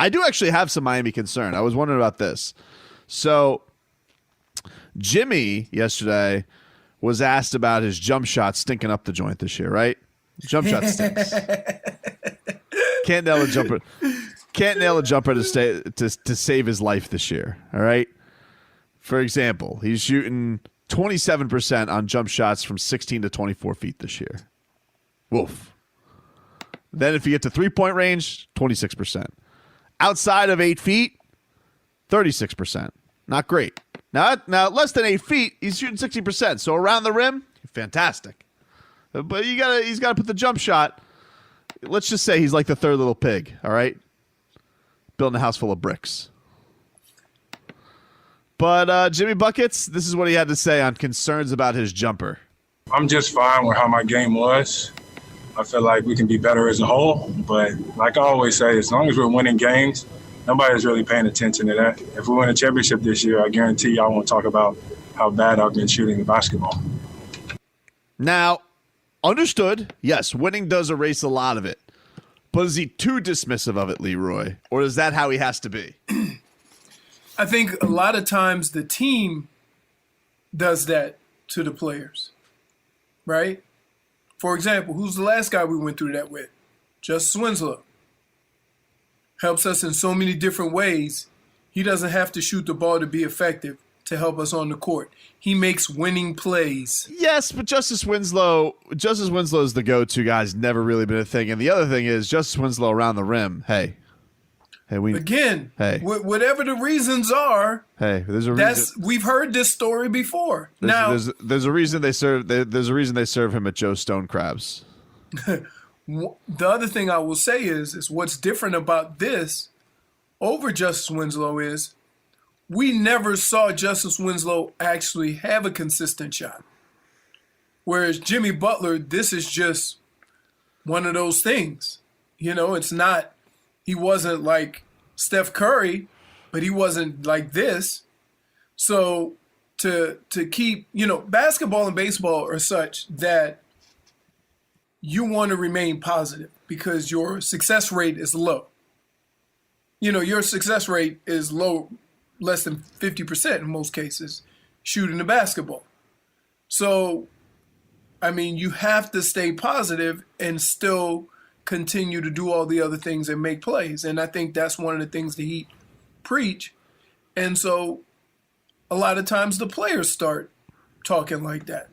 I do actually have some Miami concern. I was wondering about this. So Jimmy yesterday was asked about his jump shot stinking up the joint this year, right? Jump shot stinks. Can't nail a jumper. Can't nail a jumper to save his life this year. All right. For example, he's shooting 27% on jump shots from 16 to 24 feet this year. Woof. Then if you get to 3-point range, 26%. Outside of 8 feet, 36%. Not great. Now less than 8 feet, he's shooting 60%. So around the rim, fantastic. But he's gotta put the jump shot. Let's just say he's like the third little pig, all right? Building a house full of bricks. But Jimmy Buckets, this is what he had to say on concerns about his jumper. I'm just fine with how my game was. I feel like we can be better as a whole. But like I always say, as long as we're winning games, nobody's really paying attention to that. If we win a championship this year, I guarantee y'all won't talk about how bad I've been shooting the basketball. Now, understood, yes, winning does erase a lot of it. But is he too dismissive of it, Leroy? Or is that how he has to be? I think a lot of times the team does that to the players, right? For example, who's the last guy we went through that with? Justice Winslow. Helps us in so many different ways. He doesn't have to shoot the ball to be effective to help us on the court. He makes winning plays. Yes, but Justice Winslow is the go-to guy. Has never really been a thing. And the other thing is Justice Winslow around the rim. Hey, whatever the reasons are. Hey, there's a reason. We've heard this story before. There's a reason they serve him at Joe Stone Crabs. The other thing I will say is what's different about this over Justice Winslow is we never saw Justice Winslow actually have a consistent shot. Whereas Jimmy Butler, this is just one of those things. You know, it's not, he wasn't like Steph Curry, but he wasn't like this. So to keep, basketball and baseball are such that you want to remain positive because your success rate is low. Your success rate is low, less than 50% in most cases, shooting the basketball. So, you have to stay positive and still continue to do all the other things and make plays. And I think that's one of the things the Heat preach. And so a lot of times the players start talking like that.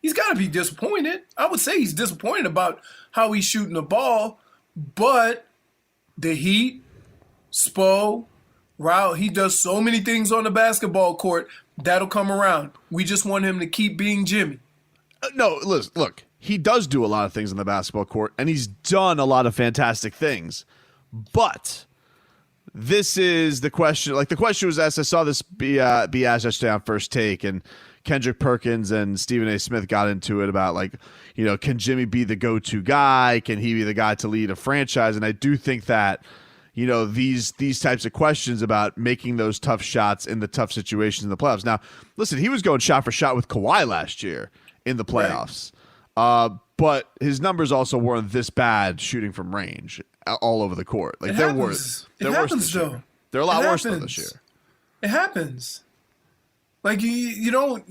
He's got to be disappointed. I would say he's disappointed about how he's shooting the ball, but the Heat, Spo, Rao, he does so many things on the basketball court, that'll come around. We just want him to keep being Jimmy. No, look, he does do a lot of things on the basketball court, and he's done a lot of fantastic things. But this is the question. Like, the question was asked, I saw this be asked yesterday on First Take, and Kendrick Perkins and Stephen A. Smith got into it about, can Jimmy be the go-to guy? Can he be the guy to lead a franchise? And I do think that, these types of questions about making those tough shots in the tough situations in the playoffs. Now, listen, he was going shot for shot with Kawhi last year in the playoffs. Right. But his numbers also weren't this bad shooting from range all over the court. Like, they're worse. They're worse this year. They're a lot worse than this year. It happens. Like, you don't.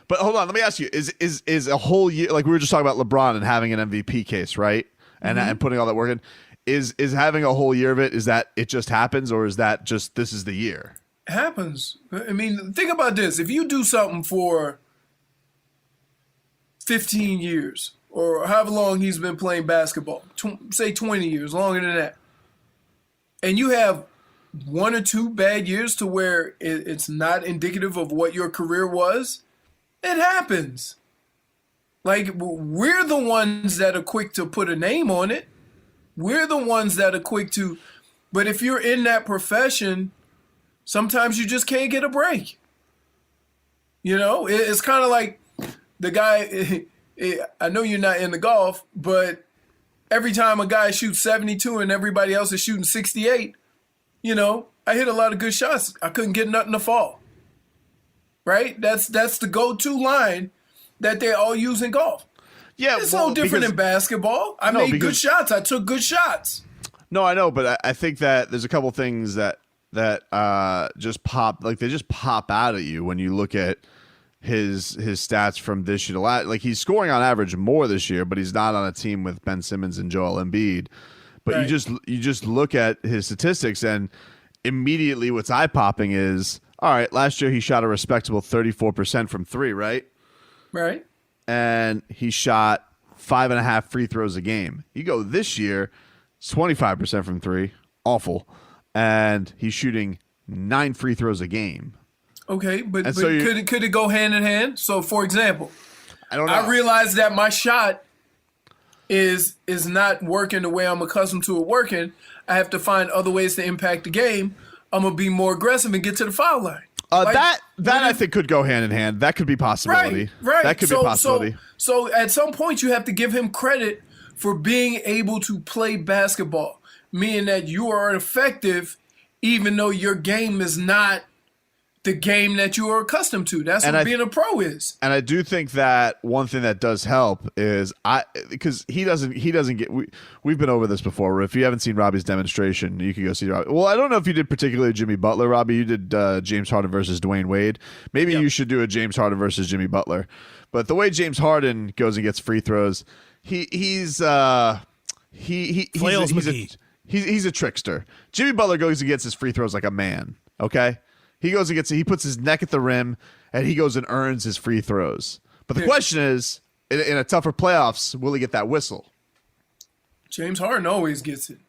But hold on, let me ask you: is a whole year, like we were just talking about LeBron and having an MVP case, right? And putting all that work in, is having a whole year of it? Is that it just happens, or is that just this is the year? It happens. Think about this: if you do something for 15 years, or however long he's been playing basketball, say 20 years, longer than that, and you have one or two bad years to where it's not indicative of what your career was, it happens. Like, we're the ones that are quick to put a name on it. We're the ones that are quick to, but if you're in that profession, sometimes you just can't get a break. It's kind of like the guy, I know you're not into golf, but every time a guy shoots 72 and everybody else is shooting 68, I hit a lot of good shots. I couldn't get nothing to fall. Right? That's the go-to line that they all use in golf. Yeah, it's no different in basketball. I made good shots. I took good shots. No, I know, but I think that there's a couple things that just pop, like they just pop out at you when you look at his stats from this year to last. Like he's scoring on average more this year, but he's not on a team with Ben Simmons and Joel Embiid. But Right. you just look at his statistics, and immediately what's eye popping is, all right, last year he shot a respectable 34% from three, right? Right. And he shot 5.5 free throws a game. You go this year, it's 25% from three, awful, and he's shooting 9 free throws a game. Okay, but And so could it go hand in hand? So, for example, I don't know. I realize that my shot is not working the way I'm accustomed to it working. I have to find other ways to impact the game. I'm gonna be more aggressive and get to the foul line. Like, that what I if- think could go hand in hand. That could be possibility. Right. That could be possibility. So at some point you have to give him credit for being able to play basketball, meaning that you are effective even though your game is not the game that you are accustomed to. That's what being a pro is. And I do think that one thing that does help is because he doesn't get. We've been over this before. If you haven't seen Robbie's demonstration, you can go see Robbie. Well, I don't know if you did particularly Jimmy Butler, Robbie. You did James Harden versus Dwayne Wade. Maybe you should do a James Harden versus Jimmy Butler. But the way James Harden goes and gets free throws, he's a trickster. Jimmy Butler goes and gets his free throws like a man. Okay. He goes and he puts his neck at the rim, and he goes and earns his free throws. But the question is, in a tougher playoffs, will he get that whistle? James Harden always gets it.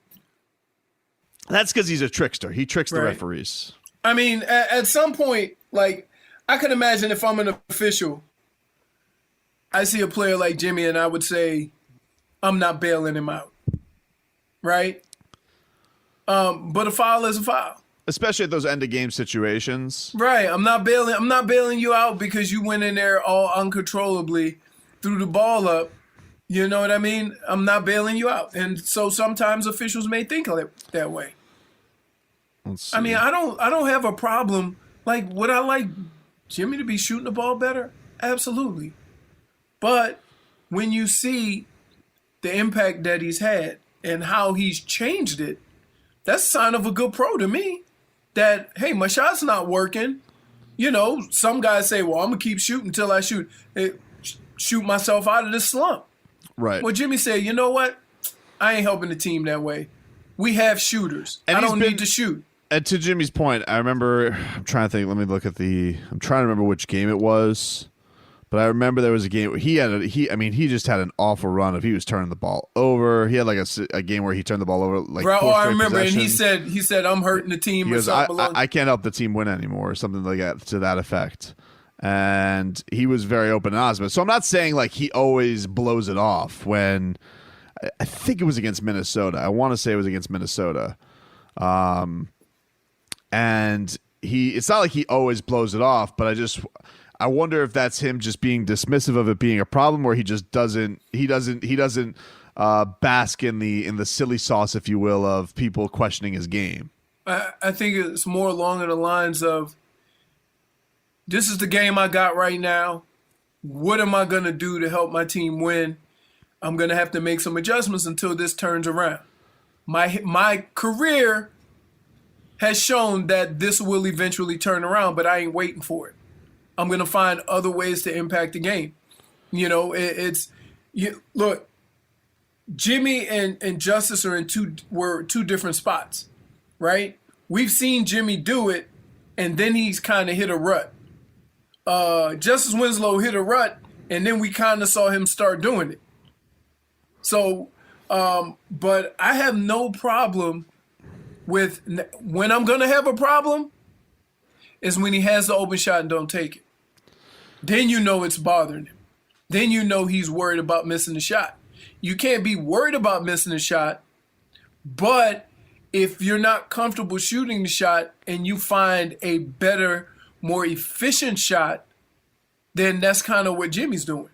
That's because he's a trickster. He tricks the Right. referees. I mean, at some point, like, I can imagine if I'm an official, I see a player like Jimmy, and I would say, I'm not bailing him out. Right? But a foul is a foul. Especially at those end of game situations. Right. I'm not bailing you out because you went in there all uncontrollably, threw the ball up. You know what I mean? I'm not bailing you out. And so sometimes officials may think of it that way. Let's see. I mean, I don't have a problem. Like, would I like Jimmy to be shooting the ball better? Absolutely. But when you see the impact that he's had and how he's changed it, that's a sign of a good pro to me. That, hey, my shot's not working. You know, some guys say, well, I'm going to keep shooting until I shoot myself out of this slump. Right. Well, Jimmy said, you know what? I ain't helping the team that way. We have shooters. And I he's don't been- need to shoot. And to Jimmy's point, I'm trying to think. Let me look at I'm trying to remember which game it was. But I remember there was a game where he just had an awful run of he was turning the ball over. He had like a game where he turned the ball over like Bro, four I straight remember, and possessions. he said, I'm hurting the team He or goes, something. I can't help the team win anymore, or something like that to that effect. And he was very open and honest. So I'm not saying like he always blows it off. When I think it was against Minnesota. I want to say it was against Minnesota. And it's not like he always blows it off, but I wonder if that's him just being dismissive of it being a problem, or he just doesn't bask in the silly sauce, if you will, of people questioning his game. I think it's more along the lines of, this is the game I got right now. What am I going to do to help my team win? I'm going to have to make some adjustments until this turns around. My career has shown that this will eventually turn around, but I ain't waiting for it. I'm going to find other ways to impact the game. You know, look, Jimmy and Justice were two different spots, right? We've seen Jimmy do it, and then he's kind of hit a rut. Justice Winslow hit a rut, and then we kind of saw him start doing it. So, but I have no problem with, when I'm going to have a problem is when he has the open shot and don't take it. Then you know it's bothering him. Then you know he's worried about missing the shot. You can't be worried about missing the shot, but if you're not comfortable shooting the shot and you find a better, more efficient shot, then that's kind of what Jimmy's doing.